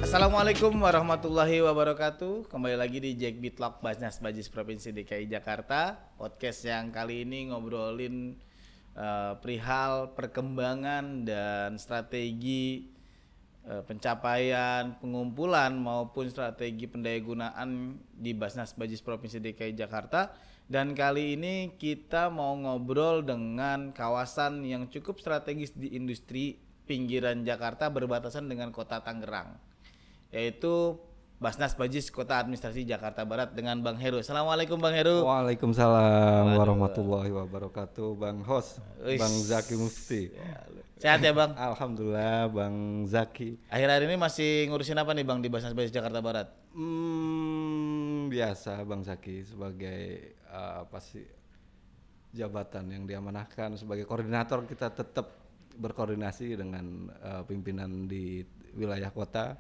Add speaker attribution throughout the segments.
Speaker 1: Assalamualaikum warahmatullahi wabarakatuh. Kembali lagi di Jack Bitlock Basnas Bajis Provinsi DKI Jakarta. Podcast yang kali ini ngobrolin perihal perkembangan dan strategi pencapaian pengumpulan maupun strategi pendayagunaan di Basnas Bajis Provinsi DKI Jakarta. Dan kali ini kita mau ngobrol dengan kawasan yang cukup strategis di industri pinggiran Jakarta berbatasan dengan kota Tangerang, yaitu Basnas Bajis Kota Administrasi Jakarta Barat dengan Bang Heru. Assalamualaikum Bang Heru.
Speaker 2: Waalaikumsalam warahmatullahi wabarakatuh, Bang Host, Bang Zaki Mufti.
Speaker 1: Sehat ya Bang?
Speaker 2: Alhamdulillah Bang Zaki.
Speaker 1: Akhir-akhir ini masih ngurusin apa nih Bang di Basnas Bajis Jakarta Barat?
Speaker 2: Biasa Bang Zaki sebagai jabatan yang diamanahkan sebagai koordinator, kita tetap berkoordinasi dengan pimpinan di wilayah kota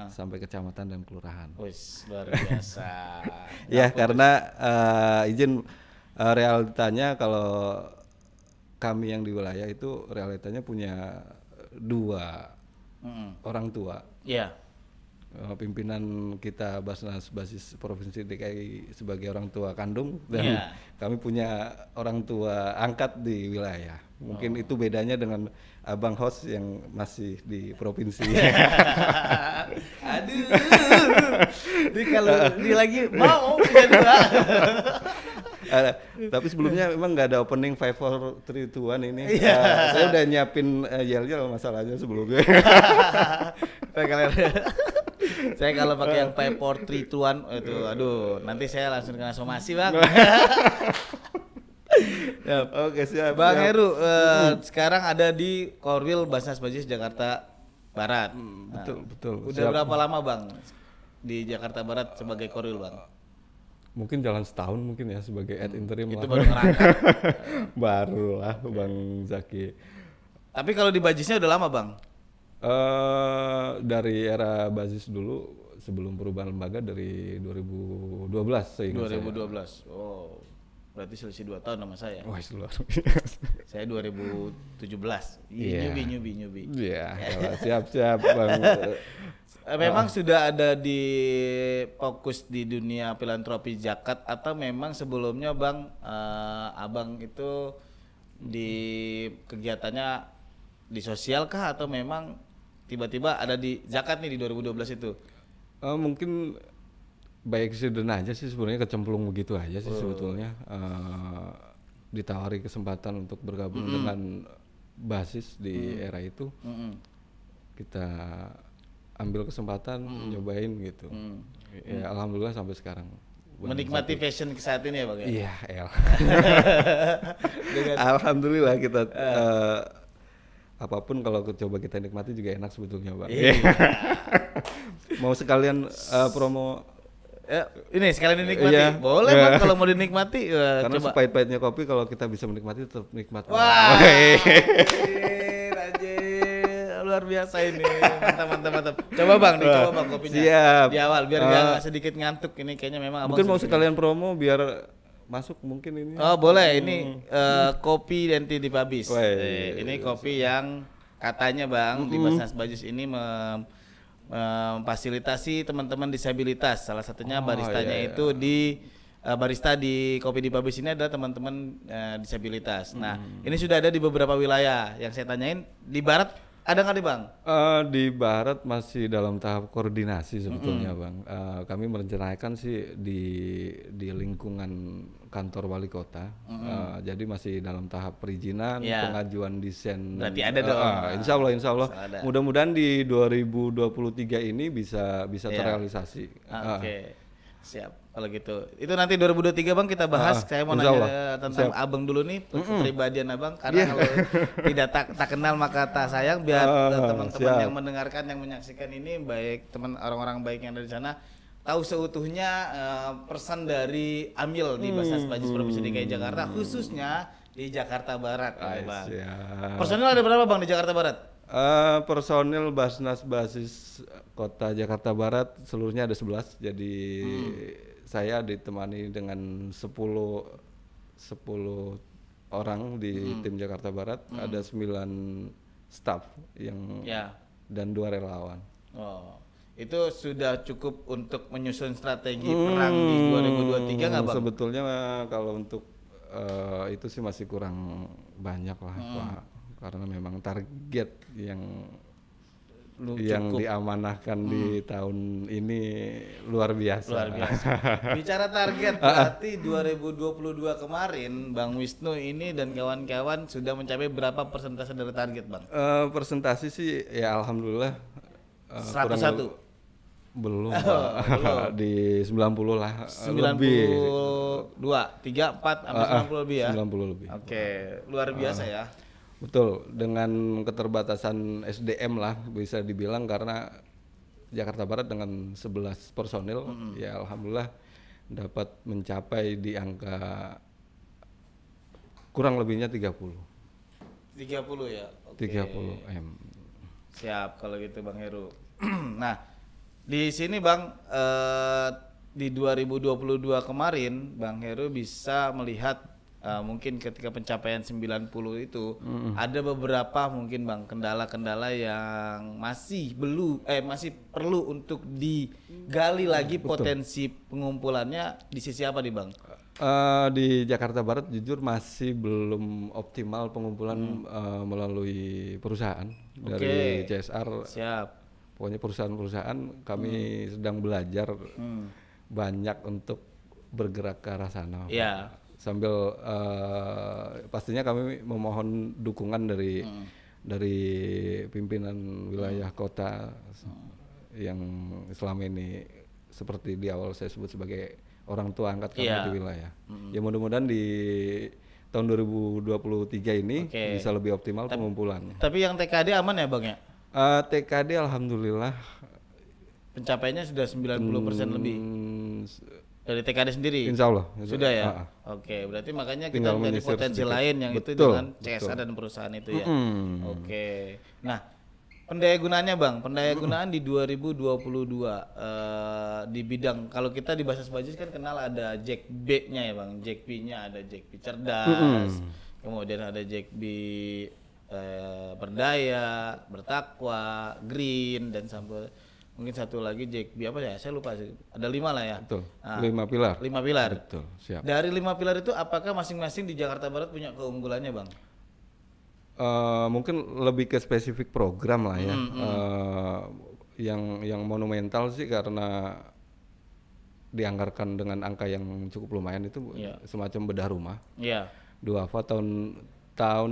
Speaker 2: sampai kecamatan dan kelurahan.
Speaker 1: Wis, luar biasa.
Speaker 2: Ya karena izin realitanya kalau kami yang di wilayah itu realitanya punya dua orang tua.
Speaker 1: Iya.
Speaker 2: Pimpinan kita Basnas Basis Provinsi DKI sebagai orang tua kandung dan kami punya orang tua angkat di wilayah. Mungkin itu bedanya dengan Abang Host yang masih di provinsi.
Speaker 1: Aduh. Ini kalau dia lagi mau punya dua.
Speaker 2: Tapi sebelumnya memang nggak ada opening 5, 4, 3, 2, 1 ini. Saya udah nyiapin yel-yel masalahnya sebelumnya.
Speaker 1: Saya kalau pakai yang 5, 4, 3, 2, 1 itu aduh, nanti saya langsung kena somasi Bang.
Speaker 2: Oke, siap.
Speaker 1: Bang Heru, sekarang ada di Korwil Basnas Bajis Jakarta Barat.
Speaker 2: Betul.
Speaker 1: Udah berapa lama Bang di Jakarta Barat sebagai Korwil Bang?
Speaker 2: Mungkin jalan setahun mungkin ya sebagai ad interim.
Speaker 1: Itu baru ngerangkap.
Speaker 2: Barulah Bang Zaki.
Speaker 1: Tapi kalau di Bajisnya udah lama Bang?
Speaker 2: Dari era Basis dulu sebelum perubahan lembaga dari 2012 seingat
Speaker 1: 2012. Oh. Berarti selisih 2 tahun sama saya.
Speaker 2: Wah, luar.
Speaker 1: Saya 2017. Newbie.
Speaker 2: Iya, siap Bang.
Speaker 1: Memang sudah ada di fokus di dunia filantropi zakat atau memang sebelumnya Bang Abang itu di kegiatannya di sosial kah atau memang tiba-tiba ada di zakat nih di 2012 itu?
Speaker 2: Mungkin baik accident aja sih sebenarnya, kecemplung begitu aja sih sebetulnya. Ditawari kesempatan untuk bergabung dengan Basis di era itu. Kita ambil kesempatan nyobain gitu. Ya alhamdulillah sampai sekarang.
Speaker 1: Menikmati fashion saat ini ya Bang ya?
Speaker 2: Iya, alhamdulillah kita apapun kalau coba kita nikmati juga enak sebetulnya Bang. Mau sekalian promo
Speaker 1: ini sekalian dinikmati. Iya. Boleh Bang kalau mau dinikmati.
Speaker 2: Karena
Speaker 1: coba.
Speaker 2: sepahit-pahitnya kopi kalau kita bisa menikmati tetap nikmat.
Speaker 1: Wah. Anjir, luar biasa ini. Mantap. Coba Bang, dicoba Bang kopinya.
Speaker 2: Siap.
Speaker 1: Di awal biar enggak sedikit ngantuk ini kayaknya memang Abang.
Speaker 2: Mungkin mau sekalian promo biar masuk mungkin ini.
Speaker 1: Oh, boleh. Ini kopi Denti di Babis. Ini kopi yang katanya Bang di Basnas Bajis ini memfasilitasi teman-teman disabilitas. Salah satunya baristanya itu di barista di Kopi di Babis ini adalah teman-teman disabilitas. Nah, ini sudah ada di beberapa wilayah. Yang saya tanyain di barat ada nggak nih Bang?
Speaker 2: Di barat masih dalam tahap koordinasi sebetulnya Bang. Kami merencanakan sih di lingkungan kantor wali kota. Jadi masih dalam tahap perizinan, pengajuan desain.
Speaker 1: Berarti ada dong.
Speaker 2: Insya Allah. Mudah-mudahan di 2023 ini bisa terrealisasi.
Speaker 1: Oke. Siap. Kalau gitu. Itu nanti 2023 Bang kita bahas. Saya mau nanya tentang Abang dulu nih, kepribadian Abang karena kalau tidak tak kenal maka tak sayang, biar teman-teman yang mendengarkan, yang menyaksikan ini baik teman orang-orang baik yang ada di sana tahu seutuhnya pesan dari Amil di Basnas Bajis Provinsi DKI Jakarta, khususnya di Jakarta Barat. Bang. Personil ada berapa Bang di Jakarta Barat?
Speaker 2: Personil Basnas Basis Kota Jakarta Barat seluruhnya ada 11. Jadi saya ditemani dengan 10 orang di tim Jakarta Barat, ada 9 staff yang dan 2 relawan.
Speaker 1: Oh, itu sudah cukup untuk menyusun strategi perang di 2023 nggak Bang?
Speaker 2: Sebetulnya kalau untuk itu sih masih kurang banyak lah Pak, karena memang target yang diamanahkan di tahun ini luar biasa.
Speaker 1: Luar biasa. Bicara target berarti 2022 kemarin Bang Wisnu ini dan kawan-kawan sudah mencapai berapa persentase dari target Bang?
Speaker 2: Persentase sih ya alhamdulillah
Speaker 1: 101.
Speaker 2: Belum, belum. Di 90 lah.
Speaker 1: 92, 3, 4 sampai 90 lebih ya.
Speaker 2: 90 lebih.
Speaker 1: Oke, luar biasa ya.
Speaker 2: Betul, dengan keterbatasan SDM lah bisa dibilang, karena Jakarta Barat dengan 11 personil ya alhamdulillah dapat mencapai di angka kurang lebihnya 30.
Speaker 1: 30 ya. Oke.
Speaker 2: 30 M.
Speaker 1: Siap kalau gitu Bang Heru. Nah, di sini Bang di 2022 kemarin Bang Heru bisa melihat mungkin ketika pencapaian 90 itu ada beberapa mungkin Bang kendala-kendala yang masih perlu untuk digali lagi. Betul. Potensi pengumpulannya di sisi apa nih Bang?
Speaker 2: Di Jakarta Barat jujur masih belum optimal pengumpulan melalui perusahaan dari CSR.
Speaker 1: Siap.
Speaker 2: Pokoknya perusahaan-perusahaan kami sedang belajar banyak untuk bergerak ke arah sana.
Speaker 1: Iya.
Speaker 2: Sambil pastinya kami memohon dukungan dari pimpinan wilayah kota yang selama ini seperti di awal saya sebut sebagai orang tua angkat kami di wilayah. Ya mudah-mudahan di tahun 2023 ini bisa lebih optimal pengumpulannya.
Speaker 1: Tapi yang TKD aman ya Bang ya?
Speaker 2: TKD alhamdulillah
Speaker 1: pencapaiannya sudah 90% lebih. Dari TKD sendiri?
Speaker 2: Insya Allah.
Speaker 1: Sudah ya? Oke, berarti makanya kita mencari potensi lain yang itu dengan CSR dan perusahaan itu ya? Oke. Nah, pendaya gunaannya Bang, pendaya gunaan di 2022 di bidang, kalau kita di Basnas Bajis kan kenal ada Jack B-nya ya Bang, Jack B-nya ada Jack B cerdas, kemudian ada Jack B berdaya, bertakwa, green, dan sampai mungkin satu lagi Jack B apa ya, saya lupa sih, ada 5 lah ya.
Speaker 2: Betul. 5 pilar.
Speaker 1: 5 pilar.
Speaker 2: Betul, siap.
Speaker 1: Dari 5 pilar itu apakah masing-masing di Jakarta Barat punya keunggulannya Bang?
Speaker 2: Mungkin lebih ke spesifik program lah ya. Yang monumental sih karena dianggarkan dengan angka yang cukup lumayan itu semacam bedah rumah.
Speaker 1: Iya.
Speaker 2: Duafa tahun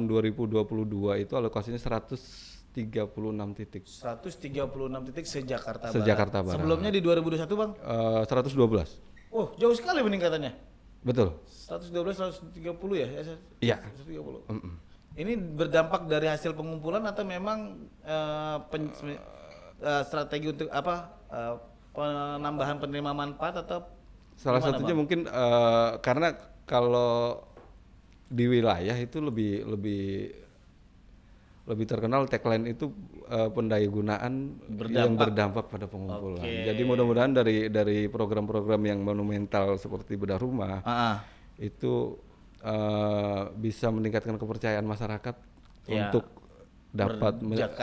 Speaker 2: 2022 itu alokasinya 136 titik.
Speaker 1: 136 titik se-Jakarta Barat.
Speaker 2: Se-Jakarta Barat.
Speaker 1: Sebelumnya di 2021 Bang?
Speaker 2: 112.
Speaker 1: Oh, jauh sekali peningkatannya.
Speaker 2: Betul.
Speaker 1: 112 130 ya?
Speaker 2: Iya.
Speaker 1: 130. Ini berdampak dari hasil pengumpulan atau memang strategi untuk penambahan penerima manfaat atau
Speaker 2: salah satunya Bang? Mungkin karena kalau di wilayah itu lebih terkenal tagline itu pendaya gunaan yang berdampak pada pengumpulan. Jadi mudah-mudahan dari program-program yang monumental seperti bedah rumah itu bisa meningkatkan kepercayaan masyarakat untuk dapat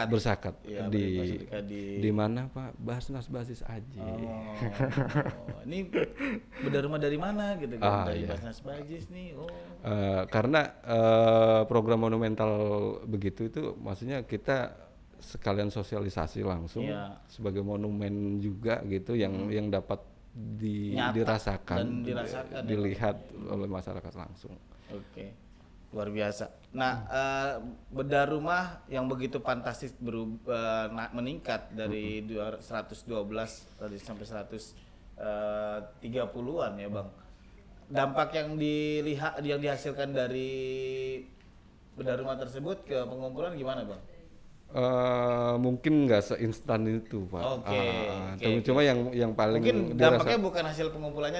Speaker 2: berzakat di mana Pak? Basnas Basis Aji.
Speaker 1: Ini bedah rumah dari mana gitu kan? Dari Basnas Basis nih.
Speaker 2: Karena program monumental begitu itu maksudnya kita sekalian sosialisasi langsung sebagai monumen juga gitu yang dapat dirasakan, dilihat oleh masyarakat langsung.
Speaker 1: Oke, luar biasa. Nah, bedah rumah yang begitu fantastis meningkat dari 112 tadi sampai 130-an ya Bang. Dampak yang dihasilkan dari bedah rumah tersebut ke pengumpulan gimana Bang?
Speaker 2: Mungkin nggak seinstan itu Pak. Cuma yang paling
Speaker 1: mungkin dampaknya bukan hasil pengumpulannya,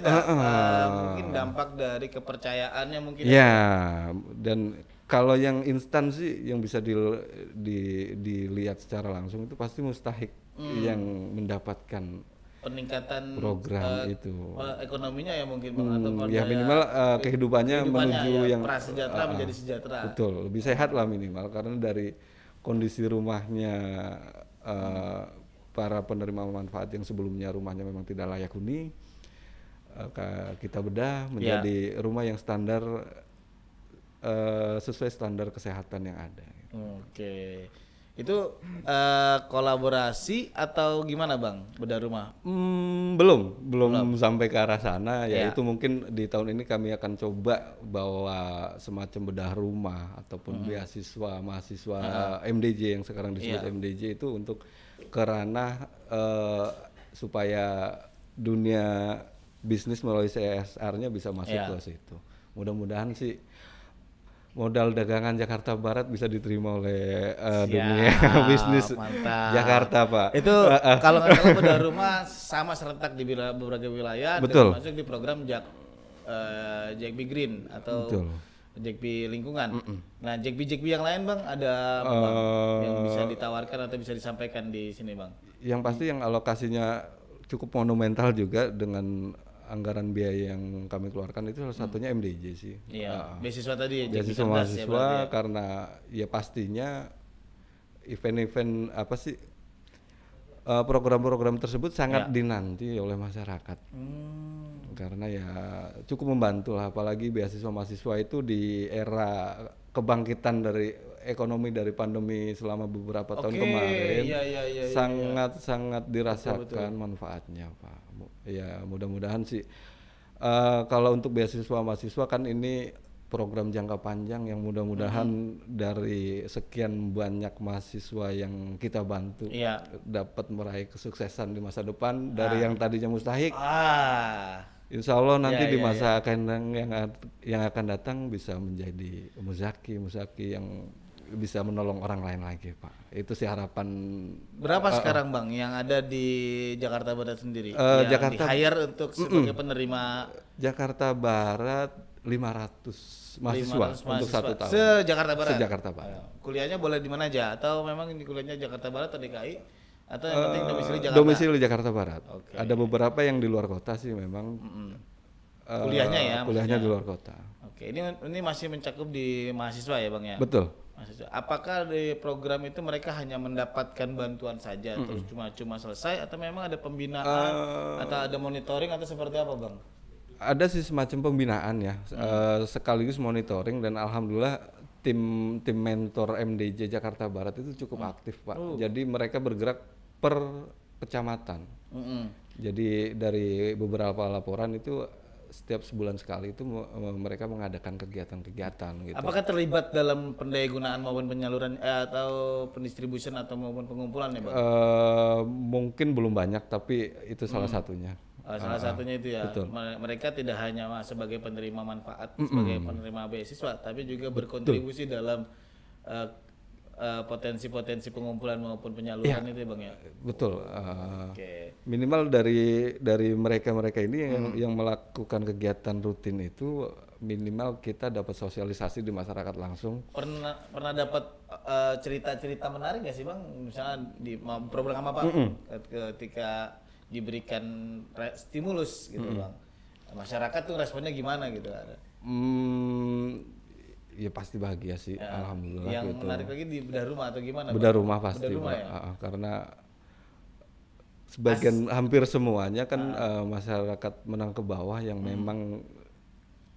Speaker 1: mungkin dampak dari kepercayaannya mungkin.
Speaker 2: Dan kalau yang instan sih yang bisa dilihat secara langsung itu pasti mustahik yang mendapatkan
Speaker 1: peningkatan
Speaker 2: program itu.
Speaker 1: Ekonominya ya mungkin Bang, atau
Speaker 2: Ya minimal kehidupannya menuju
Speaker 1: ya,
Speaker 2: yang
Speaker 1: prasejahtera menjadi sejahtera.
Speaker 2: betul, lebih sehat lah minimal, karena dari kondisi rumahnya para penerima manfaat yang sebelumnya rumahnya memang tidak layak huni, kita bedah menjadi rumah yang standar sesuai standar kesehatan yang ada.
Speaker 1: Oke. Itu kolaborasi atau gimana Bang bedah rumah?
Speaker 2: Belum sampai ke arah sana. Ya itu mungkin di tahun ini kami akan coba bawa semacam bedah rumah ataupun beasiswa mahasiswa MDJ yang sekarang disebut MDJ itu untuk ke ranah supaya dunia bisnis melalui CSR-nya bisa masuk ke situ. Mudah-mudahan sih modal dagangan Jakarta Barat bisa diterima oleh dunia bisnis
Speaker 1: mantap.
Speaker 2: Jakarta, Pak.
Speaker 1: Itu kalau nggak salah bedah rumah sama serentak di beberapa wilayah, termasuk di program Jack B Green atau Jack B Lingkungan. Nah, Jack B yang lain Bang ada apa Bang yang bisa ditawarkan atau bisa disampaikan di sini Bang?
Speaker 2: Yang pasti yang alokasinya cukup monumental juga dengan anggaran biaya yang kami keluarkan itu salah satunya MDJ sih.
Speaker 1: Iya, beasiswa tadi
Speaker 2: beasiswa mahasiswa ya, karena ya pastinya event-event apa sih program-program tersebut sangat dinanti oleh masyarakat. Karena ya cukup membantu lah, apalagi beasiswa mahasiswa itu di era kebangkitan dari ekonomi dari pandemi selama beberapa tahun kemarin sangat dirasakan manfaatnya, Pak. Ya mudah-mudahan sih kalau untuk beasiswa mahasiswa kan ini program jangka panjang yang mudah-mudahan dari sekian banyak mahasiswa yang kita bantu dapat meraih kesuksesan di masa depan dari yang tadinya mustahik. Insya Allah nanti di masa yang akan datang bisa menjadi muzaki yang bisa menolong orang lain lagi, Pak. Itu sih harapan.
Speaker 1: Berapa sekarang Bang yang ada di Jakarta Barat sendiri?
Speaker 2: Jakarta
Speaker 1: di-hire untuk sebagai penerima
Speaker 2: Jakarta Barat 500 mahasiswa untuk 1 tahun.
Speaker 1: Se-Jakarta Barat.
Speaker 2: Se-Jakarta Barat.
Speaker 1: Kuliahnya boleh di mana aja atau memang ini kuliahnya Jakarta Barat atau DKI? Atau yang penting domisili Jakarta?
Speaker 2: Domisili Jakarta Barat. Ada beberapa yang di luar kota sih memang.
Speaker 1: Kuliahnya ya?
Speaker 2: Kuliahnya di luar kota.
Speaker 1: Oke, ini masih mencakup di mahasiswa ya Bang ya?
Speaker 2: Betul.
Speaker 1: Mahasiswa. Apakah di program itu mereka hanya mendapatkan bantuan saja terus cuma selesai atau memang ada pembinaan atau ada monitoring atau seperti apa Bang?
Speaker 2: Ada sih semacam pembinaan ya, sekaligus monitoring, dan alhamdulillah tim mentor MDJ Jakarta Barat itu cukup aktif, Pak. Jadi mereka bergerak per kecamatan. Jadi dari beberapa laporan itu setiap sebulan sekali itu mereka mengadakan kegiatan-kegiatan gitu.
Speaker 1: Apakah terlibat dalam pendayagunaan maupun penyaluran atau pendistribusian atau maupun pengumpulan ya Bang?
Speaker 2: Mungkin belum banyak, tapi itu salah satunya.
Speaker 1: Salah satunya itu ya.
Speaker 2: Betul.
Speaker 1: Mereka tidak hanya sebagai penerima manfaat, sebagai penerima beasiswa, tapi juga berkontribusi dalam potensi-potensi pengumpulan maupun penyaluran itu ya Bang ya.
Speaker 2: Betul. Minimal dari mereka ini yang melakukan kegiatan rutin itu minimal kita dapat sosialisasi di masyarakat langsung.
Speaker 1: Pernah dapat cerita-cerita menarik nggak sih Bang? Misalnya di program apa ketika diberikan stimulus gitu Bang, masyarakat tuh responnya gimana gitu?
Speaker 2: Ya pasti bahagia sih, alhamdulillah.
Speaker 1: Yang
Speaker 2: gitu.
Speaker 1: menarik lagi di bedah rumah atau gimana?
Speaker 2: Bedah rumah pasti,
Speaker 1: bedah rumah,
Speaker 2: karena sebagian hampir semuanya kan masyarakat menang ke bawah yang memang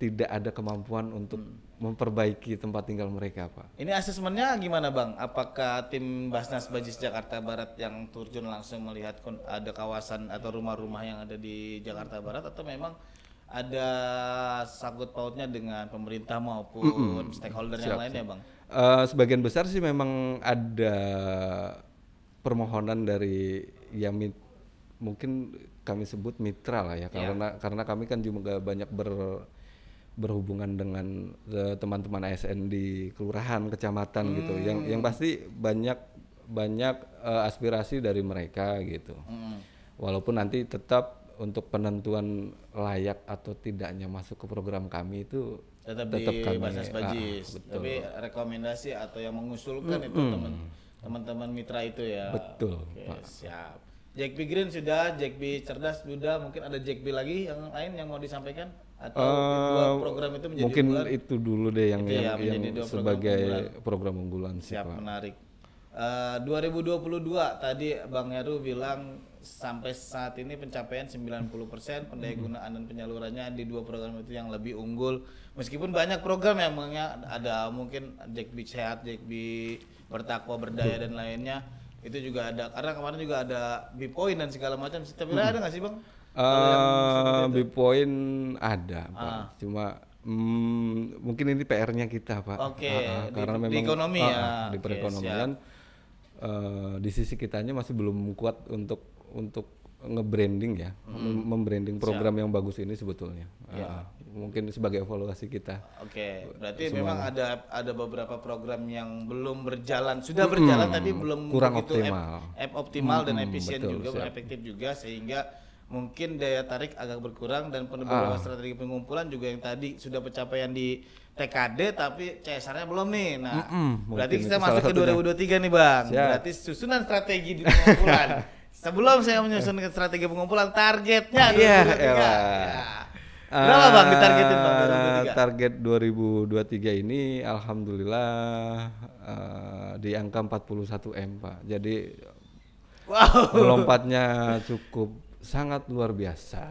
Speaker 2: tidak ada kemampuan untuk memperbaiki tempat tinggal mereka, Pak.
Speaker 1: Ini asesmennya gimana Bang? Apakah tim Basnas Bajis Jakarta Barat yang terjun langsung melihat ada kawasan atau rumah-rumah yang ada di Jakarta Barat, atau memang ada sangkut pautnya dengan pemerintah maupun stakeholder yang lainnya Bang?
Speaker 2: Sebagian besar sih memang ada permohonan dari yang mungkin kami sebut mitra lah ya, karena kami kan juga banyak berhubungan dengan teman-teman ASN di kelurahan, kecamatan gitu. Yang pasti banyak aspirasi dari mereka gitu. Walaupun nanti tetap untuk penentuan layak atau tidaknya masuk ke program kami itu tetap
Speaker 1: di
Speaker 2: kami
Speaker 1: Basnas Bajis. Tapi rekomendasi atau yang mengusulkan itu teman-teman mitra itu ya.
Speaker 2: Betul,
Speaker 1: Oke,
Speaker 2: Pak.
Speaker 1: siap. Jack B Green sudah, Jack B Cerdas sudah, mungkin ada Jack B lagi yang lain yang mau disampaikan atau dua program itu menjadi
Speaker 2: mungkin
Speaker 1: unggulan?
Speaker 2: itu dulu deh yang
Speaker 1: Itu ya, menjadi dua program
Speaker 2: sebagai
Speaker 1: unggulan.
Speaker 2: program unggulan sih
Speaker 1: Siap,
Speaker 2: Pak.
Speaker 1: menarik. 2022 tadi Bang Heru bilang sampai saat ini pencapaian 90% pendayagunaan dan penyalurannya di dua program itu yang lebih unggul. Meskipun banyak program yang ada mungkin Jack B Sehat, Jack B Bertakwa Berdaya dan lainnya. Itu juga ada karena kemarin juga ada B-Point dan segala macam. Tapi ada nggak sih Bang?
Speaker 2: B-Point ada Pak. Cuma mungkin ini PR-nya kita Pak.
Speaker 1: Oke,
Speaker 2: karena
Speaker 1: di
Speaker 2: memang
Speaker 1: ekonomi ya.
Speaker 2: di
Speaker 1: Oke,
Speaker 2: perekonomian di sisi kitanya masih belum kuat untuk nge-branding ya, membranding program yang bagus ini sebetulnya. Mungkin sebagai evaluasi kita.
Speaker 1: Oke, berarti memang ada beberapa program yang belum berjalan, sudah berjalan tapi belum
Speaker 2: kurang
Speaker 1: begitu
Speaker 2: optimal.
Speaker 1: Optimal dan efisien
Speaker 2: betul,
Speaker 1: juga,
Speaker 2: siap.
Speaker 1: efektif juga sehingga mungkin daya tarik agak berkurang dan beberapa strategi pengumpulan juga yang tadi sudah pencapaian di TKD tapi CSR-nya belum nih. Nah, berarti kita masuk ke 2023 nih Bang.
Speaker 2: Siap.
Speaker 1: Berarti susunan strategi di pengumpulan. Sebelum saya menyusun strategi pengumpulan, targetnya 2023. Ya. Berapa Bang ditargetin Bang 2023?
Speaker 2: Target 2023 ini alhamdulillah di angka 41 M Pak. Jadi melompatnya cukup sangat luar biasa.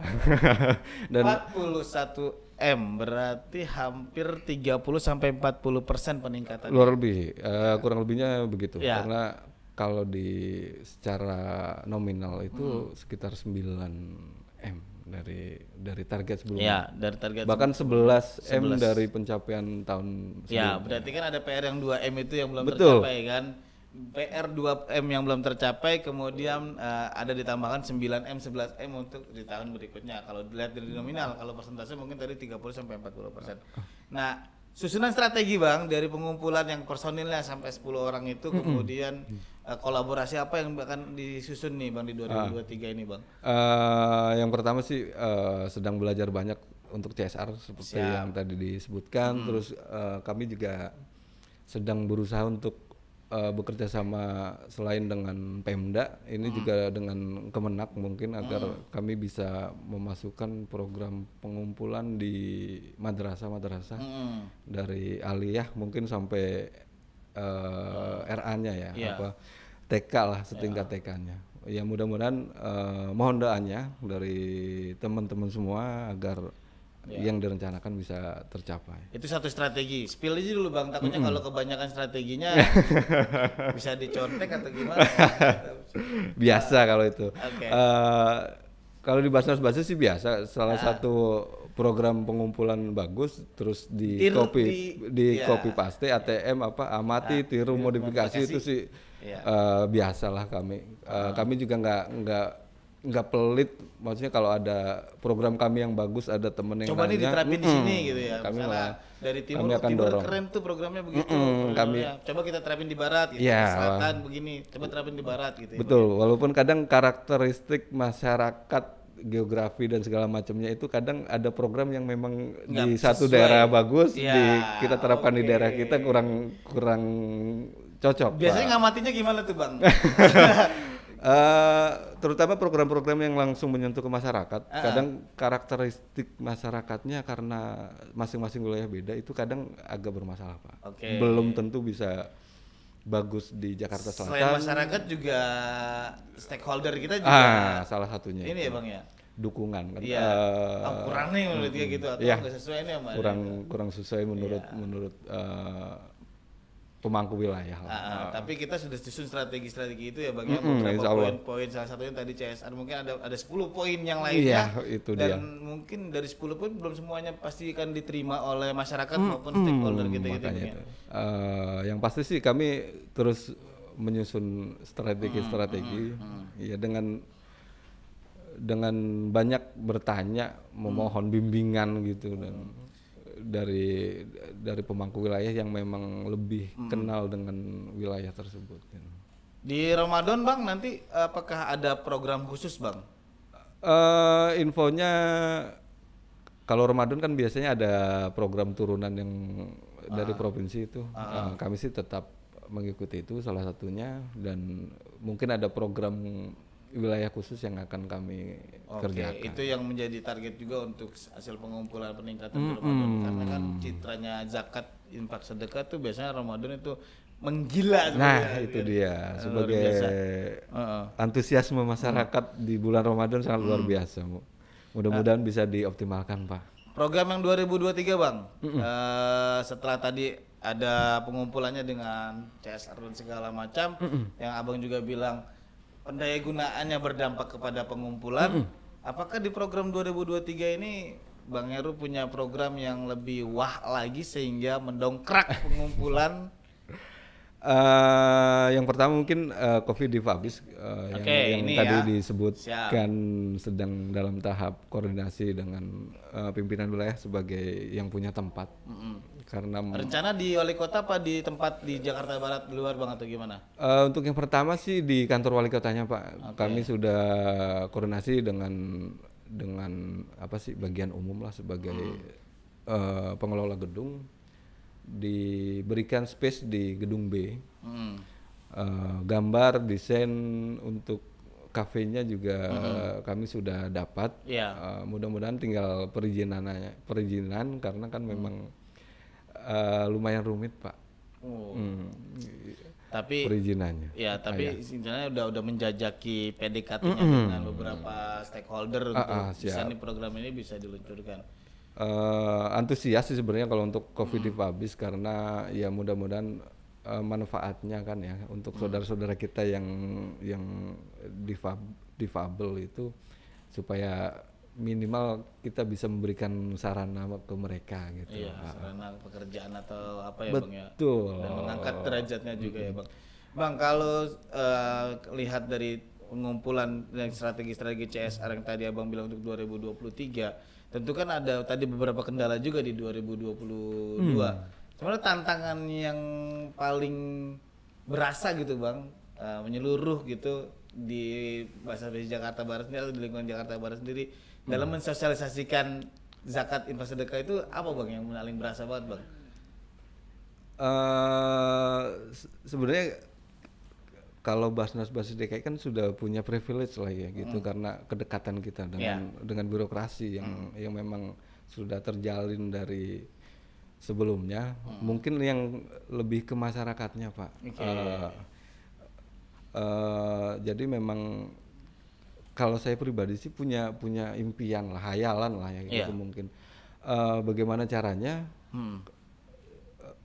Speaker 2: Dan
Speaker 1: 41 M berarti hampir 30 sampai 40% peningkatan.
Speaker 2: luar lebih kurang lebihnya begitu.
Speaker 1: Ya.
Speaker 2: Karena kalau di secara nominal itu sekitar 9 M dari target sebelumnya.
Speaker 1: Ya, dari target
Speaker 2: Bahkan 11 M dari pencapaian tahun sebelumnya.
Speaker 1: Ya, berarti kan ada PR yang 2 M itu yang belum
Speaker 2: Betul.
Speaker 1: tercapai kan. PR 2 M yang belum tercapai, kemudian ada ditambahkan 9 M 11 M untuk di tahun berikutnya. Kalau dilihat dari nominal, kalau persentase mungkin tadi 30 sampai 40%. Nah, susunan strategi Bang dari pengumpulan yang personilnya sampai 10 orang itu, kemudian kolaborasi apa yang akan disusun nih Bang di 2023 ini Bang?
Speaker 2: Yang pertama sih sedang belajar banyak untuk CSR seperti yang tadi disebutkan. Terus kami juga sedang berusaha untuk bekerja sama selain dengan Pemda, ini juga dengan Kemenak mungkin agar kami bisa memasukkan program pengumpulan di madrasah-madrasah dari aliyah mungkin sampai RA-nya ya, apa TK lah setingkat TK-nya. Ya mudah-mudahan mohon doanya dari teman-teman semua agar yang direncanakan bisa tercapai.
Speaker 1: Itu satu strategi. Spill aja dulu Bang, takutnya kalau kebanyakan strateginya bisa dicontek atau gimana.
Speaker 2: Biasa kalau itu.
Speaker 1: Oke.
Speaker 2: Kalau di Basnas sih biasa. Salah satu program pengumpulan bagus, terus di copy paste, ATM apa amati, tiru, modifikasi itu sih biasalah kami. Kami juga nggak pelit, maksudnya kalau ada program kami yang bagus, ada temen yang
Speaker 1: coba nih diterapin di sini gitu ya.
Speaker 2: Kami
Speaker 1: Misalnya dari timur
Speaker 2: dorong.
Speaker 1: keren tuh programnya begitu. Coba kita terapin di barat gitu.
Speaker 2: Ya,
Speaker 1: Selatan begini, coba terapin di barat gitu.
Speaker 2: Betul, walaupun kadang karakteristik masyarakat, geografi dan segala macamnya itu kadang ada program yang memang di satu daerah bagus, kita terapkan di daerah kita kurang cocok.
Speaker 1: Biasanya ngamatinya gimana tuh Bang?
Speaker 2: Terutama program-program yang langsung menyentuh ke masyarakat, kadang karakteristik masyarakatnya karena masing-masing wilayah beda itu kadang agak bermasalah Pak. Belum tentu bisa bagus di Jakarta Selatan.
Speaker 1: Selain masyarakat juga stakeholder kita juga
Speaker 2: salah satunya
Speaker 1: ini ya Bang ya,
Speaker 2: dukungan kan.
Speaker 1: Iya. Kurang nih menurut dia gitu atau nggak sesuai nih sama
Speaker 2: kurang sesuai menurut pemangku wilayah lah.
Speaker 1: Tapi kita sudah susun strategi itu ya Bang ya, beberapa poin-poin, salah satunya tadi CSR, mungkin ada 10 poin yang lainnya.
Speaker 2: Itu
Speaker 1: dan mungkin dari 10 poin belum semuanya pasti akan diterima oleh masyarakat maupun stakeholder kita gitu ya.
Speaker 2: Yang pasti sih kami terus menyusun strategi ya dengan banyak bertanya, memohon bimbingan gitu dan dari pemangku wilayah yang memang lebih kenal dengan wilayah tersebut.
Speaker 1: Di Ramadan Bang nanti apakah ada program khusus Bang?
Speaker 2: Infonya kalau Ramadan kan biasanya ada program turunan yang dari provinsi itu. Kami sih tetap mengikuti itu salah satunya, dan mungkin ada program wilayah khusus yang akan kami kerjakan.
Speaker 1: Itu yang menjadi target juga untuk hasil pengumpulan peningkatan di Ramadan, karena kan citranya zakat infak sedekah tuh biasanya Ramadan itu menggila.
Speaker 2: Nah itu dia sebagai antusiasme masyarakat di bulan Ramadan sangat luar biasa. Mudah-mudahan bisa dioptimalkan Pak.
Speaker 1: Program yang 2023 Bang, setelah tadi ada pengumpulannya dengan CSR dan segala macam, yang Abang juga bilang pendaya gunaannya berdampak kepada pengumpulan. Apakah di program 2023 ini Bang Heru punya program yang lebih wah lagi sehingga mendongkrak pengumpulan?
Speaker 2: Yang pertama mungkin Covid Difabis yang tadi disebutkan sedang dalam tahap koordinasi dengan pimpinan wilayah sebagai yang punya tempat. Karena
Speaker 1: rencana di wali kota apa di tempat di Jakarta Barat di luar Bang atau gimana?
Speaker 2: Untuk yang pertama sih di kantor wali kotanya Pak. Kami sudah koordinasi dengan apa sih bagian umum lah sebagai pengelola gedung, diberikan space di gedung B. Gambar desain untuk kafenya juga kami sudah dapat. Mudah-mudahan tinggal perizinan karena kan memang lumayan rumit Pak.
Speaker 1: Tapi
Speaker 2: perizinannya.
Speaker 1: Ya, tapi sebenarnya udah menjajaki PDKT-nya dengan beberapa stakeholder untuk bisa nih program ini bisa diluncurkan.
Speaker 2: Antusias sih sebenarnya kalau untuk Covid Difabis karena ya mudah-mudahan manfaatnya kan ya untuk saudara-saudara kita yang difabel itu supaya minimal kita bisa memberikan sarana ke mereka gitu.
Speaker 1: Sarana pekerjaan atau apa ya Bang ya.
Speaker 2: Betul.
Speaker 1: Dan mengangkat derajatnya juga ya Bang. Bang, kalau lihat dari pengumpulan dan strategi-strategi CSR yang tadi Abang bilang untuk 2023, tentu kan ada tadi beberapa kendala juga di 2022. Sebenarnya tantangan yang paling berasa gitu Bang, menyeluruh gitu di Basnas Jakarta Barat sendiri atau di lingkungan Jakarta Barat sendiri dalam mensosialisasikan zakat infak sedekah itu apa Bang yang paling berasa banget Bang?
Speaker 2: Sebenarnya kalau Basnas DKI kan sudah punya privilege lah ya gitu karena kedekatan kita dengan birokrasi yang memang sudah terjalin dari sebelumnya. Mungkin yang lebih ke masyarakatnya Pak. Jadi memang kalau saya pribadi sih punya impian lah, hayalan lah ya gitu mungkin. Bagaimana caranya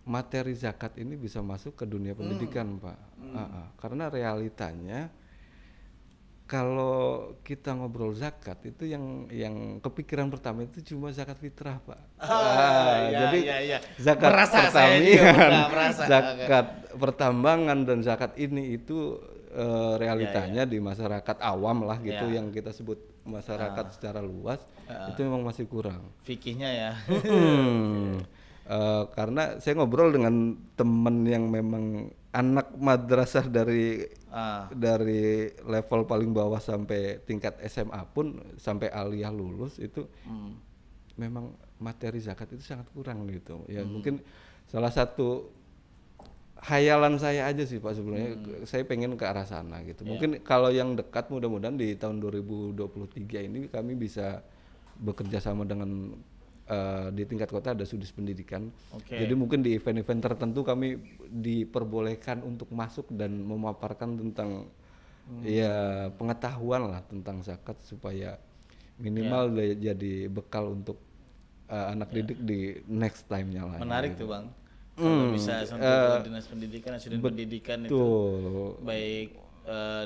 Speaker 2: materi zakat ini bisa masuk ke dunia pendidikan Pak. Karena realitanya kalau kita ngobrol zakat itu yang kepikiran pertama itu cuma zakat fitrah Pak. Jadi zakat pertanian, zakat pertambangan dan zakat ini itu realitanya di masyarakat awam lah gitu yang kita sebut masyarakat secara luas itu memang masih kurang.
Speaker 1: Fikihnya ya.
Speaker 2: Karena saya ngobrol dengan teman yang memang anak madrasah dari level paling bawah sampai tingkat SMA pun sampai aliyah lulus itu memang materi zakat itu sangat kurang gitu ya. Mungkin salah satu hayalan saya aja sih Pak sebenarnya saya pengen ke arah sana gitu. Mungkin kalau yang dekat mudah-mudahan di tahun 2023 ini kami bisa bekerja sama dengan di tingkat kota ada sudis pendidikan. Jadi mungkin di event-event tertentu kami diperbolehkan untuk masuk dan memaparkan tentang ya pengetahuan lah tentang zakat supaya minimal jadi bekal untuk anak didik di next time-nya lah.
Speaker 1: Menarik tuh Bang. Kalau bisa sampai dinas pendidikan, asisten pendidikan itu baik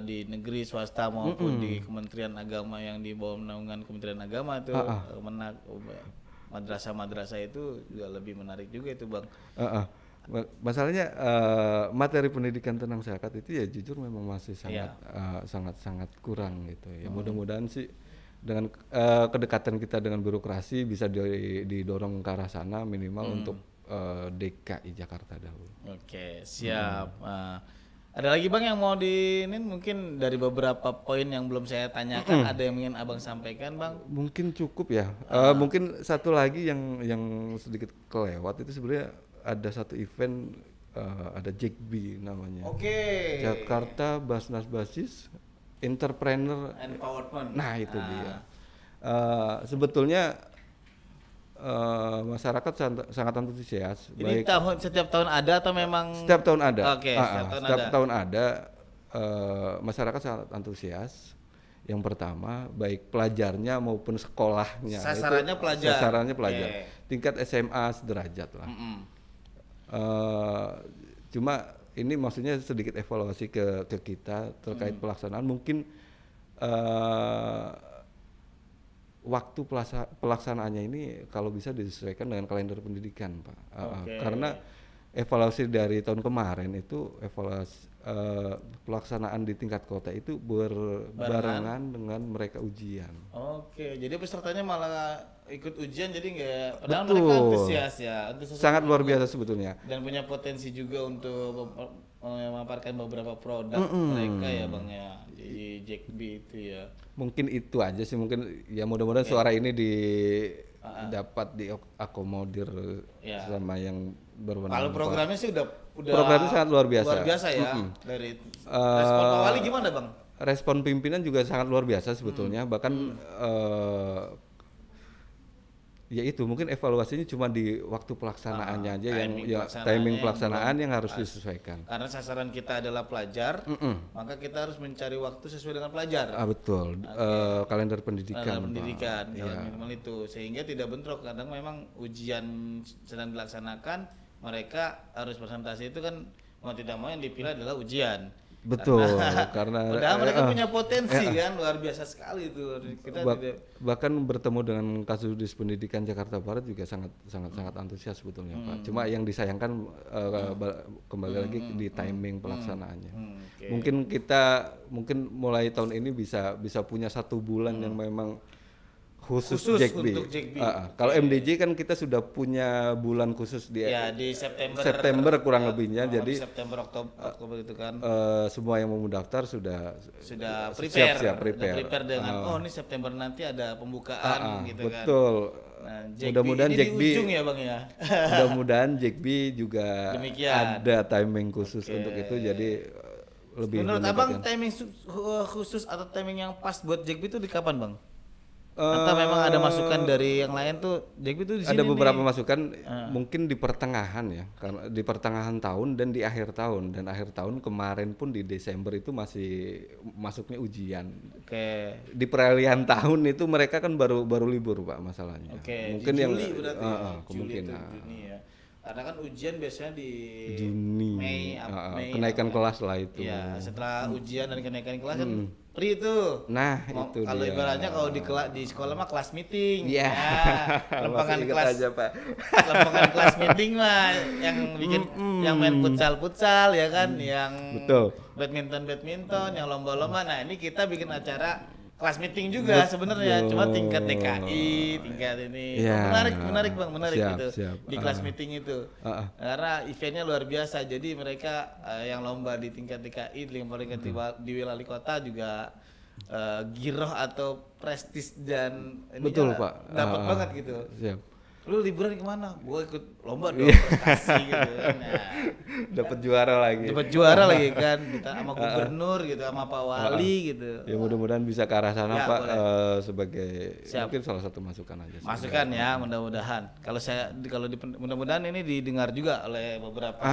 Speaker 1: di negeri swasta maupun di Kementerian Agama yang di bawah naungan Kementerian Agama itu madrasah-madrasah itu juga lebih menarik juga itu Bang.
Speaker 2: Masalahnya materi pendidikan tentang zakat itu ya jujur memang masih sangat kurang gitu ya. Mudah-mudahan sih dengan kedekatan kita dengan birokrasi bisa didorong ke arah sana minimal untuk DKI Jakarta dahulu.
Speaker 1: Oke, siap. Ada lagi Bang yang mau mungkin dari beberapa poin yang belum saya tanyakan ada yang ingin Abang sampaikan Bang?
Speaker 2: Mungkin cukup ya. Mungkin satu lagi yang sedikit kelewat itu sebenarnya ada satu event ada JAKB namanya. Jakarta Basnas Basis entrepreneur
Speaker 1: empowerment.
Speaker 2: nah itu dia. Sebetulnya masyarakat sangat antusias.
Speaker 1: Ini setiap tahun ada atau memang
Speaker 2: Setiap tahun ada.
Speaker 1: Oke,
Speaker 2: setiap tahun ada. Masyarakat sangat antusias. Yang pertama, baik pelajarnya maupun sekolahnya.
Speaker 1: Sasarannya pelajar.
Speaker 2: Sasarannya pelajar. Okay. Tingkat SMA sederajat lah. Cuma ini maksudnya sedikit evaluasi ke kita terkait pelaksanaan. Mungkin waktu pelaksanaannya ini kalau bisa disesuaikan dengan kalender pendidikan, Pak. Karena evaluasi dari tahun kemarin itu pelaksanaan di tingkat kota itu berbarengan dengan mereka ujian.
Speaker 1: Oke, jadi pesertanya malah ikut ujian jadi nggak, padahal mereka antusias ya.
Speaker 2: Sangat luar biasa sebetulnya.
Speaker 1: Dan punya potensi juga untuk memaparkan beberapa produk mereka ya Bang ya, di Jack B itu ya.
Speaker 2: Mungkin itu aja sih, mungkin ya mudah-mudahan suara ini dapat diakomodir sama yang berwenang.
Speaker 1: Kalau programnya sih udah
Speaker 2: programnya sangat luar biasa.
Speaker 1: Luar biasa ya. Dari respon Pak Wali gimana Bang?
Speaker 2: Respon pimpinan juga sangat luar biasa sebetulnya, bahkan ya itu mungkin evaluasinya cuma di waktu pelaksanaannya aja, timing pelaksanaan yang harus disesuaikan.
Speaker 1: Karena sasaran kita adalah pelajar, maka kita harus mencari waktu sesuai dengan pelajar.
Speaker 2: Betul. Kalender pendidikan.
Speaker 1: Ya. Minimal itu, sehingga tidak bentrok. Kadang memang ujian sedang dilaksanakan, mereka harus presentasi itu kan mau tidak mau yang dipilih adalah ujian.
Speaker 2: Betul, karena
Speaker 1: padahal mereka punya potensi kan luar biasa sekali itu. Kita
Speaker 2: bahkan bertemu dengan Kasudis Pendidikan Jakarta Barat juga sangat antusias sebetulnya, Pak. Cuma yang disayangkan kembali lagi di timing pelaksanaannya. Mungkin mulai tahun ini bisa punya 1 bulan yang memang khusus Jack B. Kalau MDJ kan kita sudah punya bulan khusus di September kurang lebihnya, jadi
Speaker 1: September Oktober itu kan
Speaker 2: semua yang mau mendaftar sudah
Speaker 1: prepare dengan ini September nanti ada pembukaan gitu kan.
Speaker 2: Betul. Mudah-mudahan Jack B
Speaker 1: ya Bang ya.
Speaker 2: Mudah-mudahan Jack B juga ada timing khusus untuk itu, jadi lebih.
Speaker 1: Menurut Abang timing khusus atau timing yang pas buat Jack B itu di kapan Bang? Atau memang ada masukan dari yang lain tuh Jack B tuh di sini?
Speaker 2: Ada beberapa masukan, mungkin di pertengahan ya, karena di pertengahan tahun dan di akhir tahun, dan akhir tahun kemarin pun di Desember itu masih masuknya ujian. Di peralihan tahun itu mereka kan baru libur Pak masalahnya. Mungkin
Speaker 1: di
Speaker 2: yang
Speaker 1: Juli berarti
Speaker 2: kemungkinan.
Speaker 1: Juni ya. Karena kan ujian biasanya di
Speaker 2: Juni,
Speaker 1: Mei
Speaker 2: kenaikan kelas lah itu.
Speaker 1: Ya, setelah ujian dan kenaikan kelas kan free itu.
Speaker 2: Nah, itu
Speaker 1: kalau ibaratnya kalau di sekolah mah kelas meeting.
Speaker 2: Iya.
Speaker 1: Lempangan kelas aja, Pak. Lempangan kelas meeting mah yang bikin yang main futsal ya kan, yang badminton, yang lomba-lomba. Nah, ini kita bikin acara kelas meeting juga sebenarnya, cuma tingkat DKI, tingkat ini. Menarik Bang, gitu. Di kelas meeting itu. Karena eventnya luar biasa. Jadi mereka yang lomba di tingkat DKI, di wali kota juga giroh atau prestis dan
Speaker 2: betul Pak.
Speaker 1: Dapat banget gitu.
Speaker 2: Siap.
Speaker 1: Lu liburan kemana? Gua ikut lomba dong, prestasi gitu kan.
Speaker 2: Dapat juara lagi
Speaker 1: kan, sama gubernur gitu, sama Pak Wali gitu.
Speaker 2: Ya mudah-mudahan bisa ke arah sana Pak, sebagai mungkin salah satu masukan aja.
Speaker 1: Masukan ya, mudah-mudahan. Mudah-mudahan ini didengar juga oleh beberapa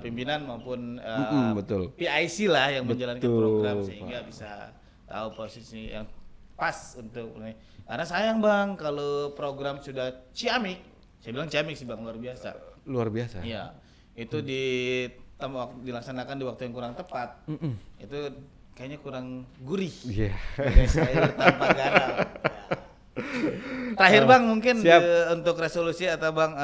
Speaker 1: pimpinan maupun PIC lah yang menjalankan program, sehingga bisa tahu posisi yang pas untuk ini. Karena sayang Bang kalau program sudah ciamik, saya bilang ciamik sih Bang, luar biasa.
Speaker 2: Luar biasa.
Speaker 1: Iya. Itu dilaksanakan di waktu yang kurang tepat. Itu kayaknya kurang gurih. Iya. Sayur tanpa garam. Terakhir Bang mungkin untuk resolusi atau Bang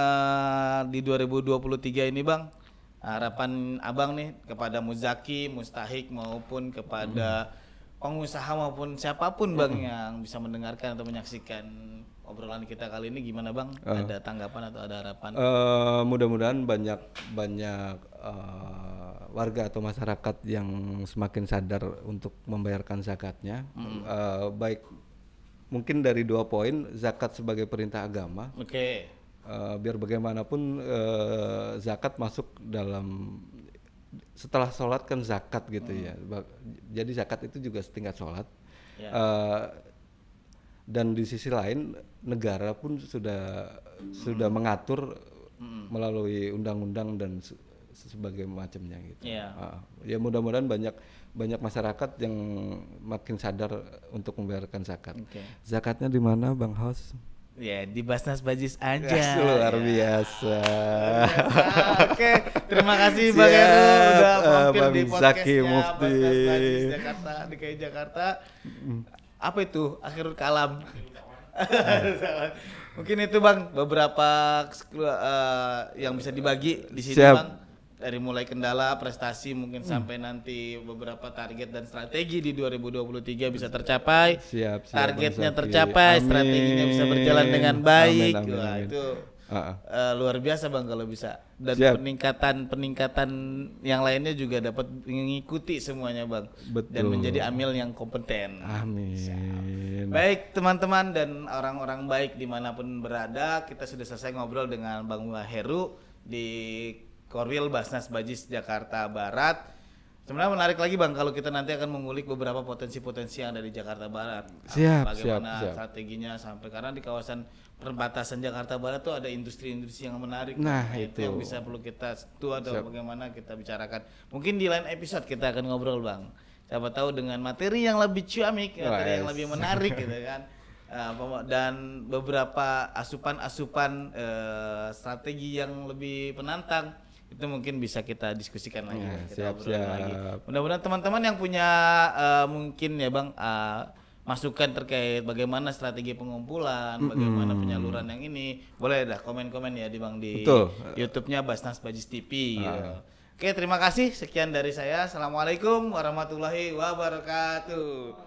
Speaker 1: di 2023 ini Bang, harapan Abang nih kepada Muzaki, Mustahik maupun kepada pengusaha maupun siapapun Bang yang bisa mendengarkan atau menyaksikan obrolan kita kali ini, gimana Bang? Ada tanggapan atau ada harapan?
Speaker 2: Mudah-mudahan banyak warga atau masyarakat yang semakin sadar untuk membayarkan zakatnya. Baik mungkin dari 2 poin, zakat sebagai perintah agama. Biar bagaimanapun zakat masuk dalam setelah sholat kan zakat gitu ya. Jadi zakat itu juga setingkat sholat.
Speaker 1: Ya.
Speaker 2: Dan di sisi lain negara pun sudah mengatur melalui undang-undang dan sebagai macamnya gitu. Ya mudah-mudahan banyak masyarakat yang makin sadar untuk membayarkan zakat. Zakatnya di mana Bang Hos?
Speaker 1: Ya di Basnas Bajis aja.
Speaker 2: Luar biasa.
Speaker 1: Oke, terima kasih Bang Heru udah mampir
Speaker 2: Bang
Speaker 1: di
Speaker 2: Zaki
Speaker 1: podcastnya
Speaker 2: Mufti.
Speaker 1: Basnas Bajis Jakarta, DKI Jakarta. Apa itu akhirul kalam? Mungkin itu Bang beberapa yang bisa dibagi di sini Bang. Dari mulai kendala, prestasi mungkin sampai nanti beberapa target dan strategi di 2023 bisa tercapai. Targetnya tercapai, strateginya bisa berjalan dengan baik.
Speaker 2: Amin.
Speaker 1: Wah, itu luar biasa Bang kalau bisa. Dan peningkatan yang lainnya juga dapat mengikuti semuanya Bang.
Speaker 2: Betul.
Speaker 1: Dan menjadi amil yang kompeten.
Speaker 2: Amin.
Speaker 1: Baik teman-teman dan orang-orang baik dimanapun berada, kita sudah selesai ngobrol dengan Bang Heru di Korwil Basnas Bajis Jakarta Barat. Sebenarnya menarik lagi Bang kalau kita nanti akan mengulik beberapa potensi-potensi yang ada di Jakarta Barat. Bagaimana strateginya sampai karena di kawasan perbatasan Jakarta Barat tuh ada industri-industri yang menarik.
Speaker 2: Nah,
Speaker 1: itu yang bisa perlu kita sentuh atau bagaimana kita bicarakan. Mungkin di lain episode kita akan ngobrol Bang. Siapa tahu dengan materi yang lebih ciamik, materi yang lebih menarik gitu kan. Dan beberapa asupan-asupan strategi yang lebih penantang itu mungkin bisa kita diskusikan lagi, kita obrolin lagi. Mudah-mudahan teman-teman yang punya mungkin ya Bang masukan terkait bagaimana strategi pengumpulan, bagaimana penyaluran yang ini, boleh dah komen-komen ya di Bang di YouTube-nya Basnas Bajis TV. Gitu. Oke, terima kasih. Sekian dari saya. Assalamualaikum warahmatullahi wabarakatuh.